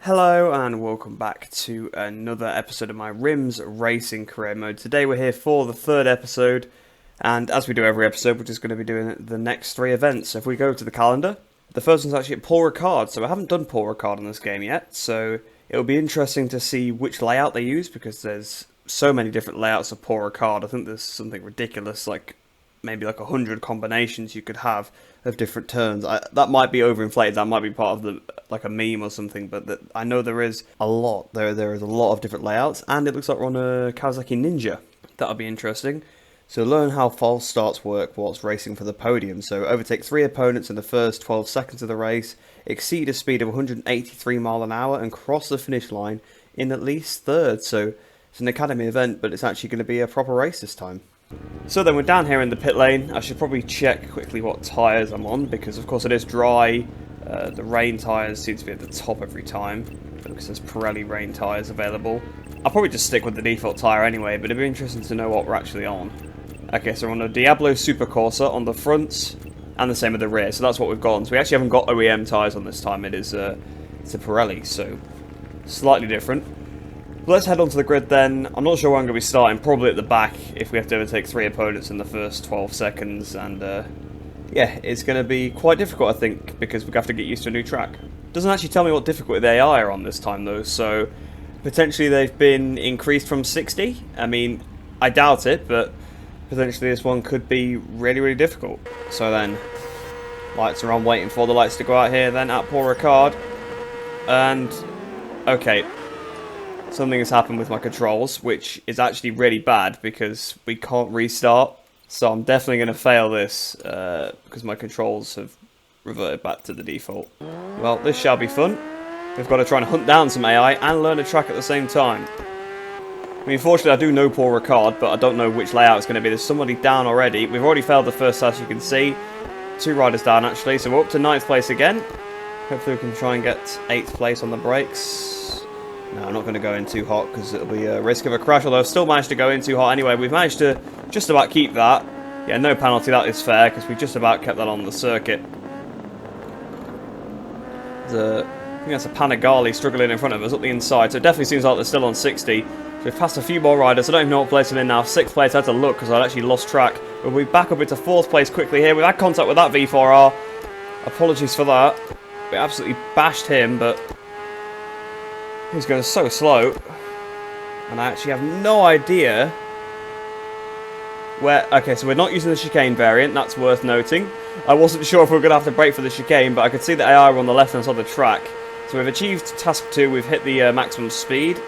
Hello and welcome back to another episode of my RIMS Racing Career Mode. Today we're here for the third episode, and as we do every episode, we're just going to be doing the next three events. So if we go to the calendar, the first one's actually at Paul Ricard, so I haven't done Paul Ricard in this game yet, so it'll be interesting to see which layout they use, because there's so many different layouts of Paul Ricard. I think there's something ridiculous, like maybe like 100 combinations you could have of different turns. That might be overinflated, that might be part of the like a meme or something, but I know there is a lot. There is a lot of different layouts, and it looks like we're on a Kawasaki Ninja. That'll be interesting. So learn how false starts work whilst racing for the podium. So overtake 3 opponents in the first 12 seconds of the race, exceed a speed of 183 miles an hour, and cross the finish line in at least third. So it's an academy event, but it's actually going to be a proper race this time. So then we're down here in the pit lane. I should probably check quickly what tyres I'm on, because of course it is dry. The rain tyres seem to be at the top every time, because there's Pirelli rain tyres available. I'll probably just stick with the default tyre anyway, but it'd be interesting to know what we're actually on. Okay, so we're on a Diablo Super Corsa on the front, and the same with the rear, so that's what we've got on. So we actually haven't got OEM tyres on this time. It's a Pirelli, so slightly different. Let's head onto the grid then. I'm not sure where I'm going to be starting, probably at the back if we have to overtake 3 opponents in the first 12 seconds, and yeah, it's going to be quite difficult I think, because we have to get used to a new track. Doesn't actually tell me what difficulty the AI are on this time though, so potentially they've been increased from 60. I mean, I doubt it, but potentially this one could be really difficult. So then, lights are on, waiting for the lights to go out here then at Paul Ricard, and okay. Something has happened with my controls, which is actually really bad because we can't restart. So I'm definitely going to fail this because my controls have reverted back to the default. Well, this shall be fun. We've got to try and hunt down some AI and learn a track at the same time. I mean, fortunately I do know Paul Ricard, but I don't know which layout it's going to be. There's somebody down already. We've already failed the first test, you can see. 2 riders down actually, so we're up to 9th place again. Hopefully we can try and get 8th place on the brakes. No, I'm not going to go in too hot because it'll be a risk of a crash, although I've still managed to go in too hot anyway. We've managed to just about keep that. Yeah, no penalty, that is fair, because we just about kept that on the circuit. I think that's a Panigale struggling in front of us up the inside, so it definitely seems like they're still on 60. So we've passed a few more riders. I don't even know what place I'm in now. 6th place, I had to look because I'd actually lost track. We'll be back up into 4th place quickly here. We've had contact with that V4R. Apologies for that. We absolutely bashed him, but he's going so slow, and I actually have no idea where. Okay, so we're not using the chicane variant, that's worth noting. I wasn't sure if we were going to have to brake for the chicane, but I could see the AI were on the left hand side of the track. So we've achieved task 2, we've hit the maximum speed,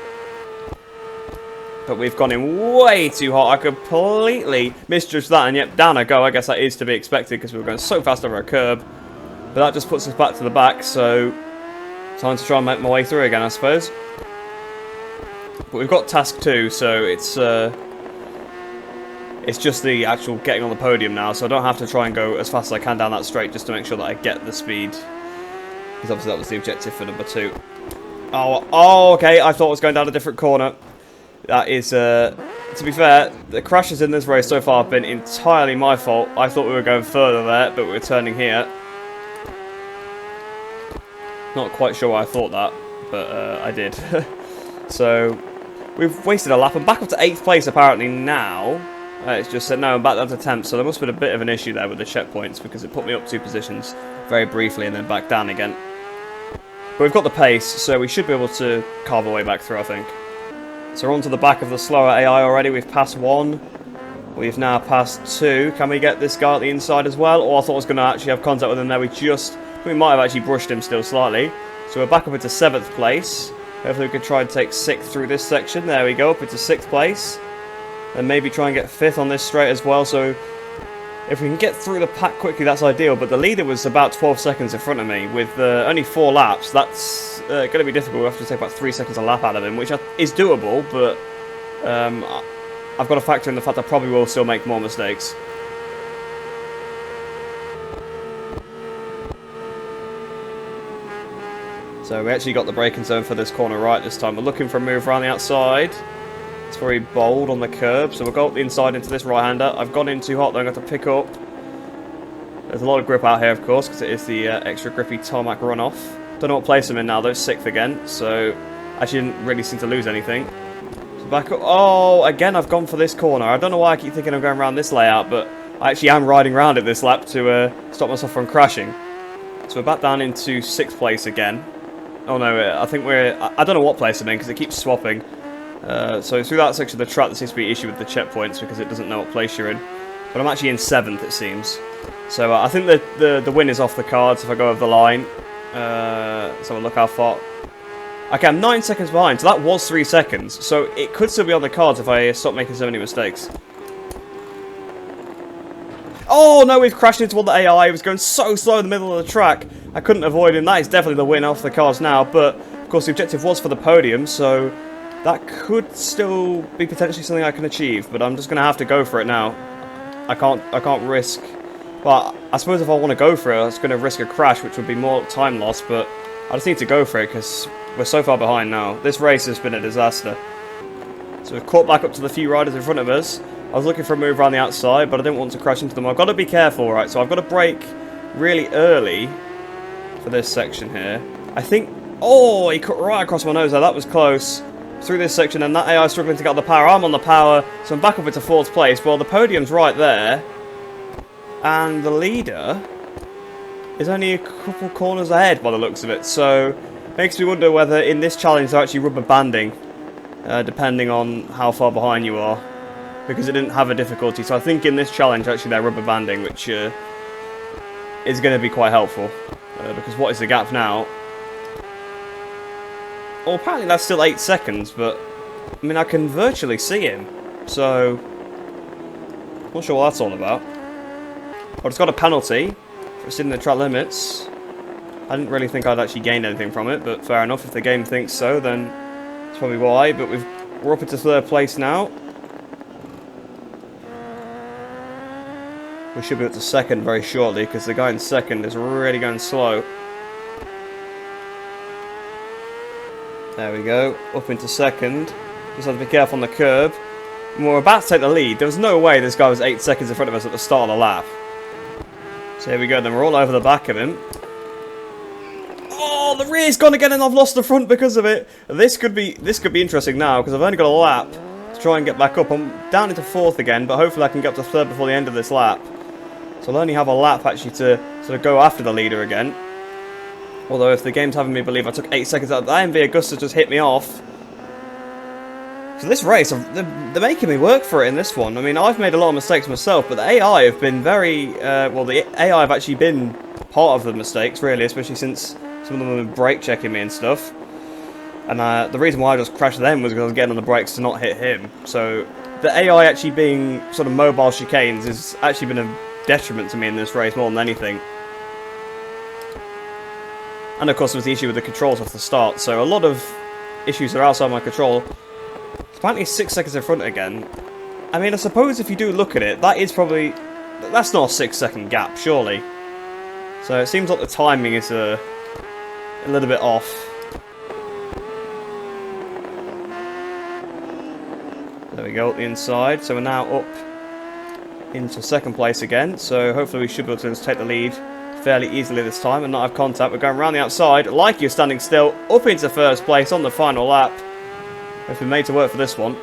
but we've gone in way too hot. I completely misjudged that, and yet down I go. I guess that is to be expected because we were going so fast over a curb, but that just puts us back to the back, so time to try and make my way through again, I suppose. But we've got task 2, so it's just the actual getting on the podium now, so I don't have to try and go as fast as I can down that straight just to make sure that I get the speed, because obviously that was the objective for number 2. Oh, okay, I thought I was going down a different corner. That is, to be fair, the crashes in this race so far have been entirely my fault. I thought we were going further there, but we were turning here. Not quite sure why I thought that, but I did. So we've wasted a lap. I'm back up to 8th place apparently now. It's just said no, I'm back down to 10th, so there must have been a bit of an issue there with the checkpoints, because it put me up 2 positions very briefly and then back down again. But we've got the pace, so we should be able to carve our way back through, I think. So we're on to the back of the slower AI already. We've passed 1. We've now passed 2. Can we get this guy at the inside as well? Or I thought I was going to actually have contact with him there. We might have actually brushed him still slightly. So we're back up into 7th place. Hopefully we can try and take 6th through this section. There we go, up into 6th place. And maybe try and get 5th on this straight as well. So if we can get through the pack quickly, that's ideal. But the leader was about 12 seconds in front of me. With only 4 laps, that's going to be difficult. We have to take about 3 seconds a lap out of him, which is doable. But I've got to factor in the fact I probably will still make more mistakes. So we actually got the braking zone for this corner right this time. We're looking for a move around the outside. It's very bold on the curb, so we'll go up the inside into this right-hander. I've gone in too hot, though. I'm going to have to pick up. There's a lot of grip out here, of course, because it is the extra grippy tarmac runoff. Don't know what place I'm in now though, 6th again, so actually didn't really seem to lose anything. So back up. Oh, again I've gone for this corner. I don't know why I keep thinking I'm going around this layout, but I actually am riding around it this lap to stop myself from crashing. So we're back down into 6th place again. Oh no, I think I don't know what place I'm in because it keeps swapping. So through that section of the track there seems to be an issue with the checkpoints because it doesn't know what place you're in. But I'm actually in 7th it seems. So I think the win is off the cards if I go over the line. So look how far. Okay, I'm 9 seconds behind, so that was 3 seconds. So it could still be on the cards if I stop making so many mistakes. Oh no, we've crashed into all the AI. It was going so slow in the middle of the track. I couldn't avoid him. That is definitely the win off the cards now. But of course the objective was for the podium, so that could still be potentially something I can achieve. But I'm just going to have to go for it now. I can't risk. Well, I suppose if I want to go for it, I was going to risk a crash, which would be more time loss. But I just need to go for it because we're so far behind now. This race has been a disaster. So we've caught back up to the few riders in front of us. I was looking for a move around the outside, but I didn't want to crash into them. I've got to be careful, right? So I've got to brake really early for this section here. I think... Oh, he cut right across my nose there. That was close. Through this section, and that AI is struggling to get the power. I'm on the power, so I'm back up into 4th place. Well, the podium's right there. And the leader is only a couple corners ahead by the looks of it. So, makes me wonder whether in this challenge they're actually rubber banding. Depending on how far behind you are. Because it didn't have a difficulty. So I think in this challenge actually they're rubber banding, which is going to be quite helpful. Because what is the gap now? Well, apparently that's still 8 seconds, but I mean I can virtually see him. So, not sure what that's all about. But it's got a penalty for exceeding the track limits. I didn't really think I'd actually gained anything from it, but fair enough. If the game thinks so, then that's probably why. But we're up into 3rd place now. We should be up to 2nd very shortly, because the guy in 2nd is really going slow. There we go, up into 2nd. Just have to be careful on the curb. And we're about to take the lead. There was no way this guy was 8 seconds in front of us at the start of the lap. So here we go, then we're all over the back of him. Oh, the rear's gone again and I've lost the front because of it. This could be interesting now, because I've only got a lap to try and get back up. I'm down into 4th again, but hopefully I can get up to 3rd before the end of this lap. So I'll only have a lap actually to sort of go after the leader again. Although if the game's having me believe I took 8 seconds out, the AMV Augusta just hit me off. So this race, they're making me work for it in this one. I mean, I've made a lot of mistakes myself, but the AI have been very... well, the AI have actually been part of the mistakes, really, especially since some of them have been brake checking me and stuff. And the reason why I just crashed them was because I was getting on the brakes to not hit him. So the AI actually being sort of mobile chicanes has actually been a detriment to me in this race more than anything. And of course there was the issue with the controls off the start, so a lot of issues are outside my control. Apparently 6 seconds in front again. I mean, I suppose if you do look at it, that is probably... That's not a 6-second gap, surely. So it seems like the timing is a little bit off. There we go, at the inside. So we're now up into 2nd place again. So hopefully we should be able to just take the lead fairly easily this time and not have contact. We're going around the outside, like you're standing still, up into 1st place on the final lap. We've been made to work for this one.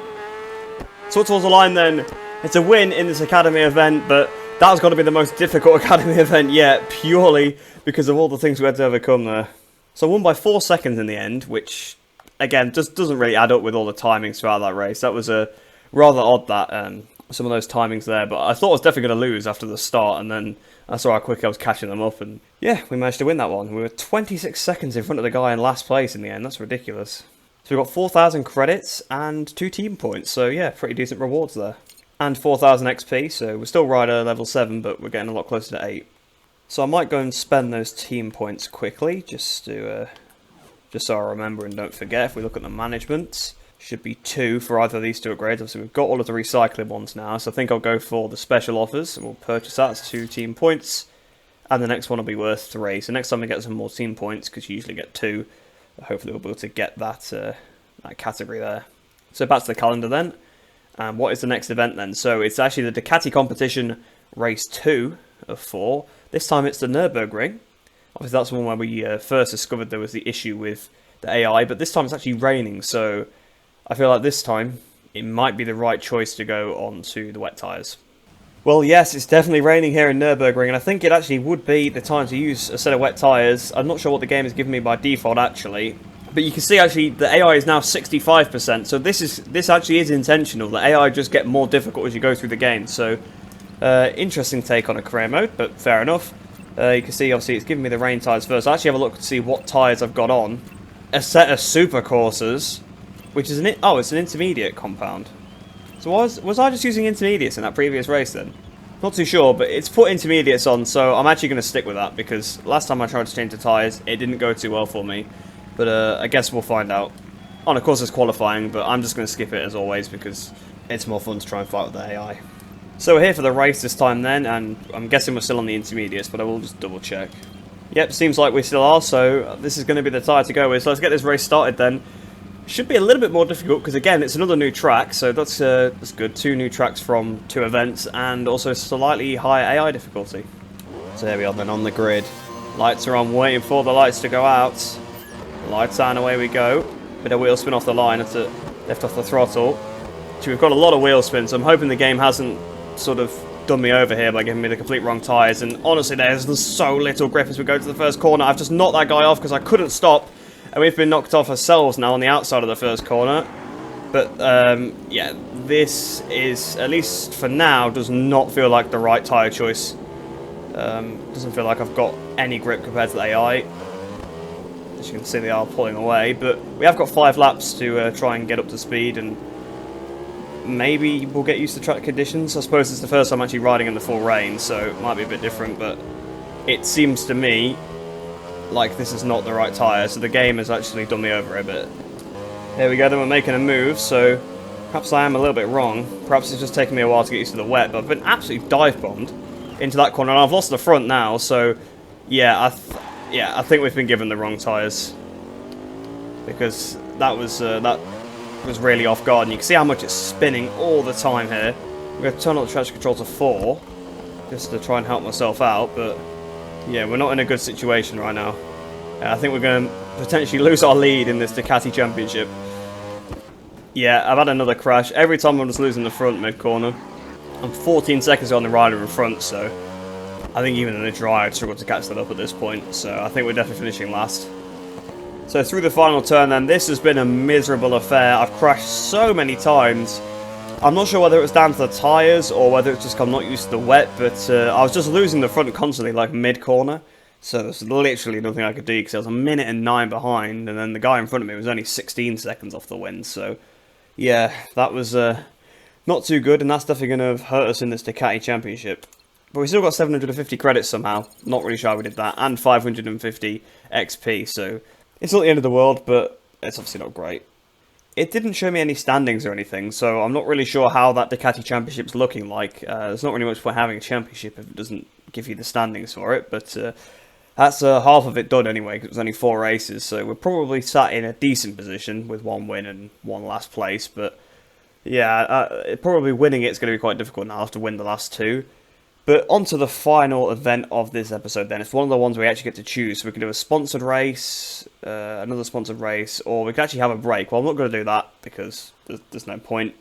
So towards the line then, it's a win in this Academy event, but that's got to be the most difficult Academy event yet, purely because of all the things we had to overcome there. So I won by 4 seconds in the end, which, again, just doesn't really add up with all the timings throughout that race. That was a rather odd, that some of those timings there, but I thought I was definitely going to lose after the start, and then I saw how quick I was catching them up, and yeah, we managed to win that one. We were 26 seconds in front of the guy in last place in the end. That's ridiculous. So we got 4,000 credits and 2 team points, so yeah, pretty decent rewards there. And 4,000 XP, so we're still right at level 7, but we're getting a lot closer to 8. So I might go and spend those team points quickly, just so I remember and don't forget. If we look at the management, should be 2 for either of these 2 upgrades. Obviously we've got all of the recycling ones now, so I think I'll go for the special offers, and we'll purchase that as 2 team points, and the next one will be worth 3. So next time we get some more team points, because you usually get 2, hopefully we'll be able to get that category there. So back to the calendar then. What is the next event then? So it's actually the Ducati competition race 2 of 4. This time it's the Nurburgring. Obviously, that's the one where we first discovered there was the issue with the AI, but this time it's actually raining, so I feel like this time it might be the right choice to go on to the wet tyres. Well, yes, it's definitely raining here in Nurburgring, and I think it actually would be the time to use a set of wet tyres. I'm not sure what the game has given me by default, actually. But you can see, actually, the AI is now 65%, so this actually is intentional. The AI just get more difficult as you go through the game, so interesting take on a career mode, but fair enough. You can see, obviously, it's giving me the rain tyres first. I'll actually have a look to see what tyres I've got on. A set of super coursers, which is it's an intermediate compound. So was I just using intermediates in that previous race then? Not too sure, but it's put intermediates on, so I'm actually going to stick with that, because last time I tried to change the tyres, it didn't go too well for me. But I guess we'll find out. And of course it's qualifying, but I'm just going to skip it as always, because it's more fun to try and fight with the AI. So we're here for the race this time then, and I'm guessing we're still on the intermediates, but I will just double check. Yep, seems like we still are, so this is going to be the tyre to go with. So let's get this race started then. Should be a little bit more difficult because, again, it's another new track, so that's good. 2 new tracks from 2 events, and also slightly higher AI difficulty. So there we are then on the grid. Lights are on, waiting for the lights to go out. Lights on, away we go. Bit of wheel spin off the line, have to lift off the throttle. So we've got a lot of wheel spin, so I'm hoping the game hasn't sort of done me over here by giving me the complete wrong tyres. And honestly, there's so little grip as we go to the first corner. I've just knocked that guy off because I couldn't stop. And we've been knocked off ourselves now on the outside of the first corner. But, yeah, this is, at least for now, does not feel like the right tyre choice. Doesn't feel like I've got any grip compared to the AI. As you can see, they are pulling away. But we have got 5 laps to try and get up to speed. And maybe we'll get used to track conditions. I suppose it's the first time actually riding in the full rain, so it might be a bit different. But it seems to me like this is not the right tyre, so the game has actually done me over a bit. There we go, then we're making a move, so perhaps I am a little bit wrong. Perhaps it's just taking me a while to get used to the wet, but I've been absolutely dive-bombed into that corner, and I've lost the front now, so yeah, I think we've been given the wrong tyres. Because that was really off guard, and you can see how much it's spinning all the time here. I'm going to turn on the traction control to 4, just to try and help myself out, but yeah, we're not in a good situation right now. I think we're going to potentially lose our lead in this Ducati Championship. Yeah, I've had another crash. Every time I'm just losing the front mid-corner. I'm 14 seconds on the rider in front, so I think even in a dry I'd struggle to catch that up at this point. So I think we're definitely finishing last. So through the final turn then, this has been a miserable affair. I've crashed so many times. I'm not sure whether it was down to the tyres or whether it's just I'm not used to the wet, but I was just losing the front constantly, like mid-corner. So there's literally nothing I could do because I was 1 minute and 9 behind, and then the guy in front of me was only 16 seconds off the win. So yeah, that was not too good, and that's definitely going to hurt us in this Ducati Championship. But we still got 750 credits somehow. Not really sure how we did that, and 550 XP. So it's not the end of the world, but it's obviously not great. It didn't show me any standings or anything, so I'm not really sure how that Ducati Championship's looking like. There's not really much point having a championship if it doesn't give you the standings for it, but that's half of it done anyway, because it was only 4 races, so we're probably sat in a decent position with 1 win and 1 last place, but yeah, probably winning it's going to be quite difficult now. I'll have to win the last 2. But on to the final event of this episode then. It's one of the ones we actually get to choose. So we can do a sponsored race, another sponsored race, or we can actually have a break. Well, I'm not going to do that because there's no point.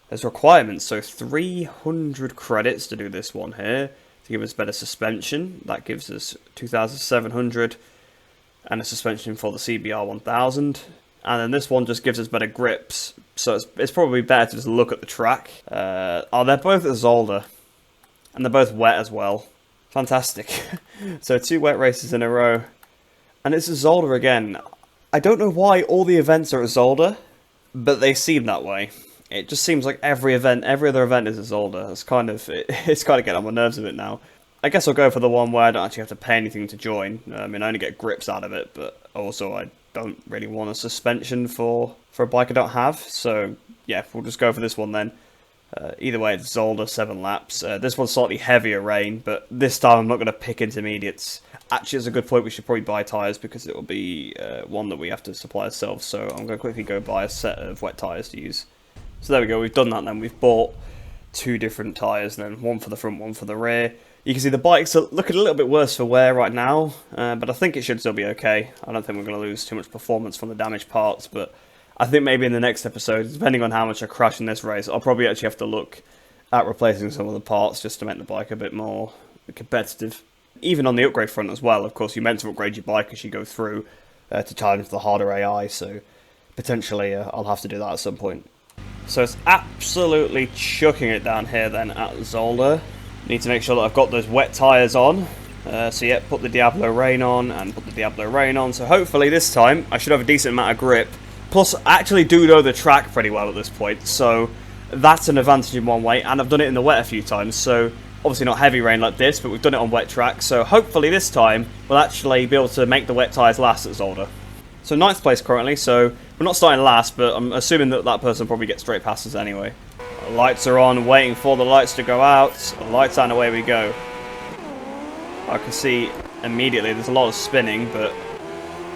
There's requirements, so 300 credits to do this one here. To give us better suspension. That gives us 2,700 and a suspension for the CBR 1000. And then this one just gives us better grips. So it's probably better to just look at the track. Oh, they're both at Zolder. And they're both wet as well. Fantastic. So 2 wet races in a row. And it's a Zolder again. I don't know why all the events are at Zolder, but they seem that way. It just seems like every other event is a Zolder. It's kind of getting on my nerves a bit now. I guess I'll go for the one where I don't actually have to pay anything to join. I mean, I only get grips out of it, but also I don't really want a suspension for a bike I don't have. So yeah, we'll just go for this one then. Either way, it's Zolder, 7 laps. This one's slightly heavier rain, but this time I'm not going to pick intermediates. Actually, it's a good point. We should probably buy tyres because it will be one that we have to supply ourselves. So I'm going to quickly go buy a set of wet tyres to use. So there we go. We've done that then. We've bought 2 different tyres then. One for the front, one for the rear. You can see the bike's looking a little bit worse for wear right now, but I think it should still be okay. I don't think we're going to lose too much performance from the damaged parts, but I think maybe in the next episode, depending on how much I crash in this race, I'll probably actually have to look at replacing some of the parts just to make the bike a bit more competitive. Even on the upgrade front as well, of course, you're meant to upgrade your bike as you go through to challenge the harder AI, so potentially I'll have to do that at some point. So it's absolutely chucking it down here then at Zolder. Need to make sure that I've got those wet tyres on. So yeah, put the Diablo Rain on and put the Diablo Rain on. So hopefully this time I should have a decent amount of grip. Plus, I actually do know the track pretty well at this point, so that's an advantage in one way. And I've done it in the wet a few times, so obviously not heavy rain like this, but we've done it on wet track. So hopefully this time we'll actually be able to make the wet tyres last at Zolder. So 9th place currently, so we're not starting last, but I'm assuming that that person will probably get straight past us anyway. The lights are on, waiting for the lights to go out. The lights out and away we go. I can see immediately there's a lot of spinning, but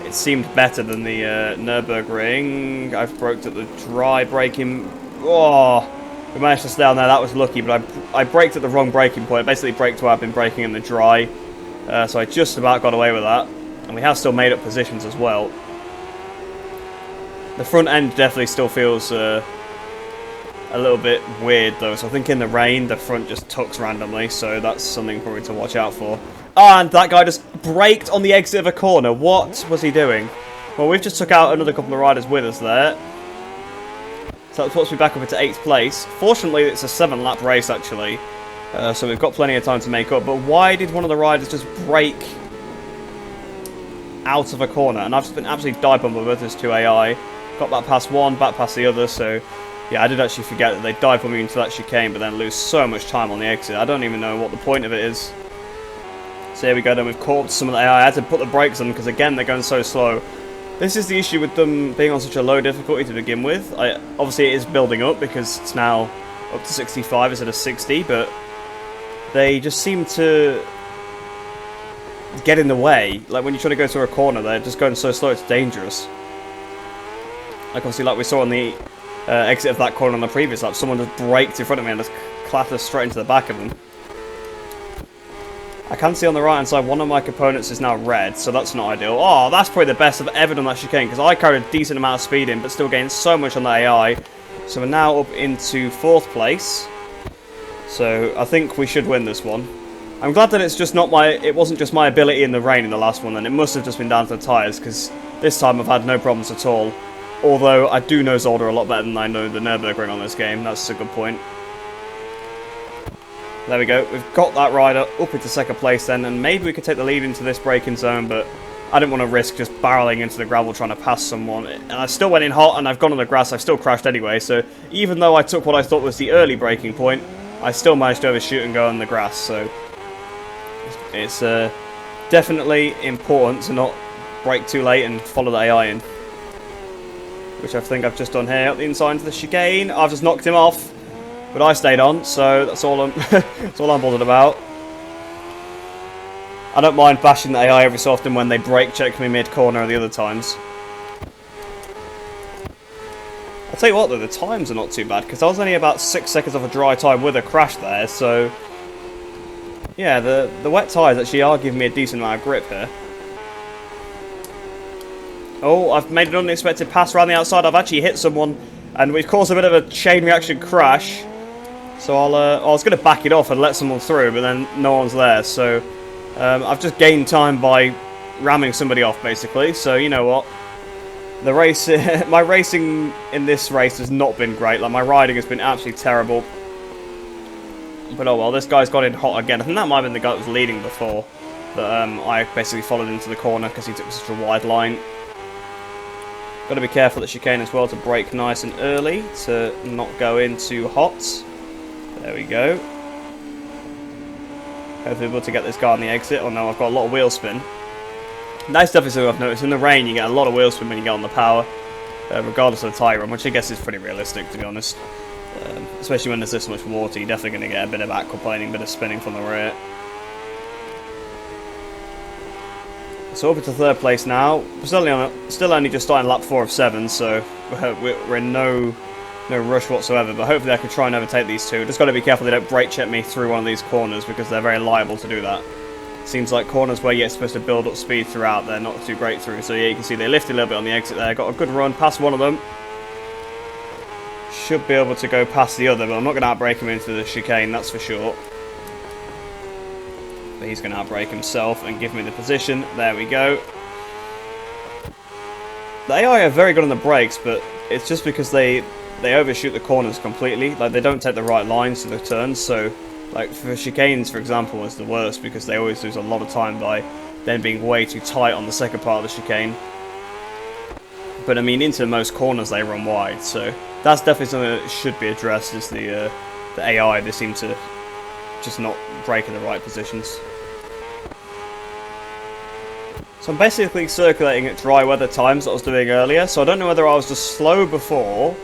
it seemed better than the Nurburgring. I've braked at the dry braking. Oh, we managed to stay on there. That was lucky, but I braked at the wrong braking point. Basically braked where I've been braking in the dry. So I just about got away with that. And we have still made up positions as well. The front end definitely still feels a little bit weird though, so I think in the rain the front just tucks randomly, so that's something probably to watch out for. And that guy just braked on the exit of a corner. What was he doing? Well, we've just took out another couple of riders with us there, so that puts me back up into 8th place. Fortunately it's a 7-lap race actually, so we've got plenty of time to make up. But why did one of the riders just brake out of a corner? And I've just been absolutely dive-bombed with this 2 AI. Got back past one, back past the other, so yeah, I did actually forget that they dive bomb me into that chicane, but then lose so much time on the exit. I don't even know what the point of it is. So here we go, then we've caught some of the AI. I had to put the brakes on because again they're going so slow. This is the issue with them being on such a low difficulty to begin with. Obviously it is building up because it's now up to 65 instead of 60, but they just seem to get in the way. Like when you try to go through a corner, they're just going so slow it's dangerous. Like obviously like we saw on the exit of that corner on the previous lap, someone just braked in front of me and just clattered straight into the back of them. I can see on the right hand side one of my components is now red, so that's not ideal. Oh, that's probably the best I've ever done that chicane, because I carried a decent amount of speed in, but still gained so much on the AI. So we're now up into 4th place. So I think we should win this one. I'm glad that it's just not it wasn't just my ability in the rain in the last one, then it must have just been down to the tyres, because this time I've had no problems at all. Although, I do know Zolder a lot better than I know the Nurburgring on this game. That's a good point. There we go. We've got that rider up into 2nd place then, and maybe we could take the lead into this braking zone, but I didn't want to risk just barreling into the gravel trying to pass someone. And I still went in hot, and I've gone on the grass. I've still crashed anyway, so even though I took what I thought was the early braking point, I still managed to overshoot and go on the grass, so it's definitely important to not brake too late and follow the AI in. Which I think I've just done here, up the inside into the chicane. I've just knocked him off, but I stayed on, so that's all that's all I'm bothered about. I don't mind bashing the AI every so often when they brake check me mid-corner the other times. I'll tell you what though, the times are not too bad, because I was only about 6 seconds off a dry time with a crash there, so yeah, the wet tyres actually are giving me a decent amount of grip here. Oh, I've made an unexpected pass around the outside. I've actually hit someone, and we've caused a bit of a chain reaction crash. So I was going to back it off and let someone through, but then no one's there. So I've just gained time by ramming somebody off, basically. So you know what? The race, my racing in this race has not been great. Like my riding has been absolutely terrible. But oh well, this guy's got in hot again. I think that might have been the guy that was leading before. But I basically followed into the corner because he took such a wide line. Got to be careful at chicane as well to brake nice and early to not go in too hot. There we go. Hopefully we'll be able to get this guy on the exit. Oh no, I've got a lot of wheel spin. That's definitely something I've noticed. In the rain you get a lot of wheel spin when you get on the power, regardless of the tyre run, which I guess is pretty realistic to be honest. Especially when there's this much water, you're definitely going to get a bit of aquaplaning, a bit of spinning from the rear. So up into 3rd place now. We're still only just starting lap 4 of 7, so we're in no no rush whatsoever, but hopefully I can try and overtake these two. Just got to be careful they don't brake check me through one of these corners, because they're very liable to do that. Seems like corners where you're supposed to build up speed throughout, they're not too great through. So yeah, you can see they lifted a little bit on the exit there. Got a good run past one of them. Should be able to go past the other, but I'm not going to outbrake him into the chicane, that's for sure. But he's going to outbrake himself and give me the position. There we go. The AI are very good on the brakes, but it's just because they overshoot the corners completely. Like, they don't take the right lines to the turns, so like for chicanes, for example, is the worst because they always lose a lot of time by then being way too tight on the second part of the chicane. But I mean, into most corners they run wide, so that's definitely something that should be addressed. Is the AI? They seem to just not brake in the right positions. So I'm basically circulating at dry weather times that I was doing earlier. So I don't know whether I was just slow before,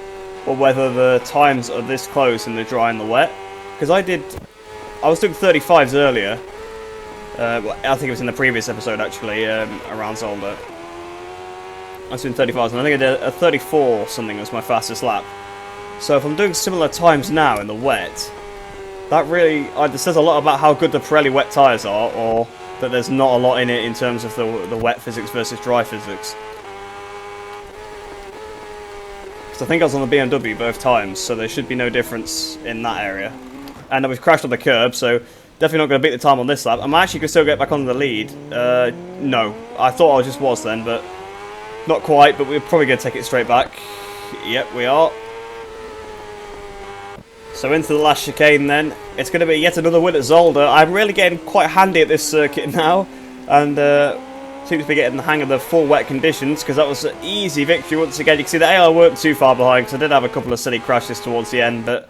or whether the times are this close in the dry and the wet. Because I was doing 35s earlier. I think it was in the previous episode actually, around Zolder. I was doing 35s, and I think I did a 34 something was my fastest lap. So if I'm doing similar times now in the wet, that really either says a lot about how good the Pirelli wet tyres are, or that there's not a lot in it in terms of the wet physics versus dry physics. Because I think I was on the BMW both times, so there should be no difference in that area. And then we've crashed on the curb, so definitely not going to beat the time on this lap. I'm actually going to still get back on the lead. No, I thought I just was then, but not quite, but we're probably going to take it straight back. Yep, we are. So into the last chicane then. It's going to be yet another win at Zolder. I'm really getting quite handy at this circuit now, and seems to be getting the hang of the full wet conditions, because that was an easy victory once again. You can see the AI weren't too far behind, because I did have a couple of silly crashes towards the end, but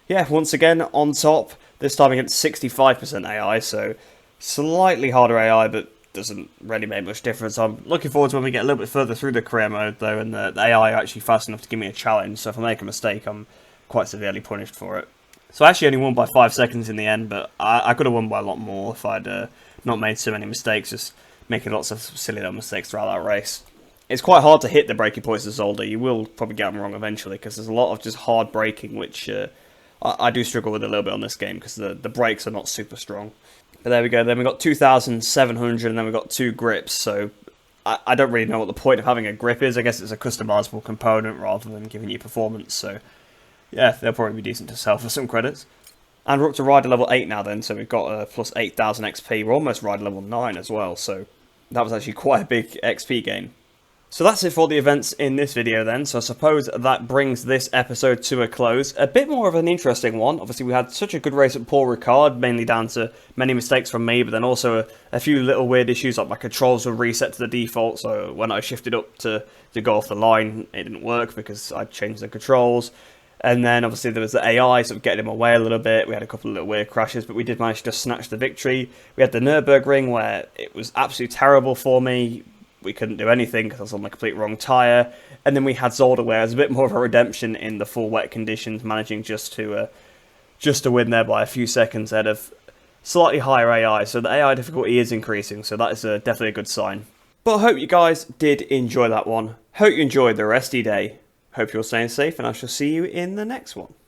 yeah, once again on top, this time against 65% AI, so slightly harder AI, but doesn't really make much difference. I'm looking forward to when we get a little bit further through the career mode though, and the AI are actually fast enough to give me a challenge, so if I make a mistake I'm quite severely punished for it. So I actually only won by 5 seconds in the end, but I could have won by a lot more if I'd not made so many mistakes, just making lots of silly little mistakes throughout that race. It's quite hard to hit the braking points of Zolder. You will probably get them wrong eventually, because there's a lot of just hard braking, which I do struggle with a little bit on this game, because the brakes are not super strong. But there we go, then we got 2,700, and then we got 2 grips, so I don't really know what the point of having a grip is. I guess it's a customizable component rather than giving you performance, so yeah, they'll probably be decent to sell for some credits. And we're up to rider level 8 now then, so we've got plus 8,000 XP. We're almost rider level 9 as well, so that was actually quite a big XP gain. So that's it for the events in this video then, so I suppose that brings this episode to a close. A bit more of an interesting one. Obviously we had such a good race at Paul Ricard, mainly down to many mistakes from me, but then also a few little weird issues, like my controls were reset to the default, so when I shifted up to go off the line, it didn't work because I'd changed the controls. And then obviously there was the AI sort of getting him away a little bit. We had a couple of little weird crashes, but we did manage to snatch the victory. We had the Nurburgring where it was absolutely terrible for me. We couldn't do anything because I was on the complete wrong tyre. And then we had Zolder where it was a bit more of a redemption in the full wet conditions, managing just to win there by a few seconds ahead of slightly higher AI. So the AI difficulty is increasing, so that is definitely a good sign. But I hope you guys did enjoy that one. Hope you enjoyed the rest of your day. Hope you're staying safe, and I shall see you in the next one.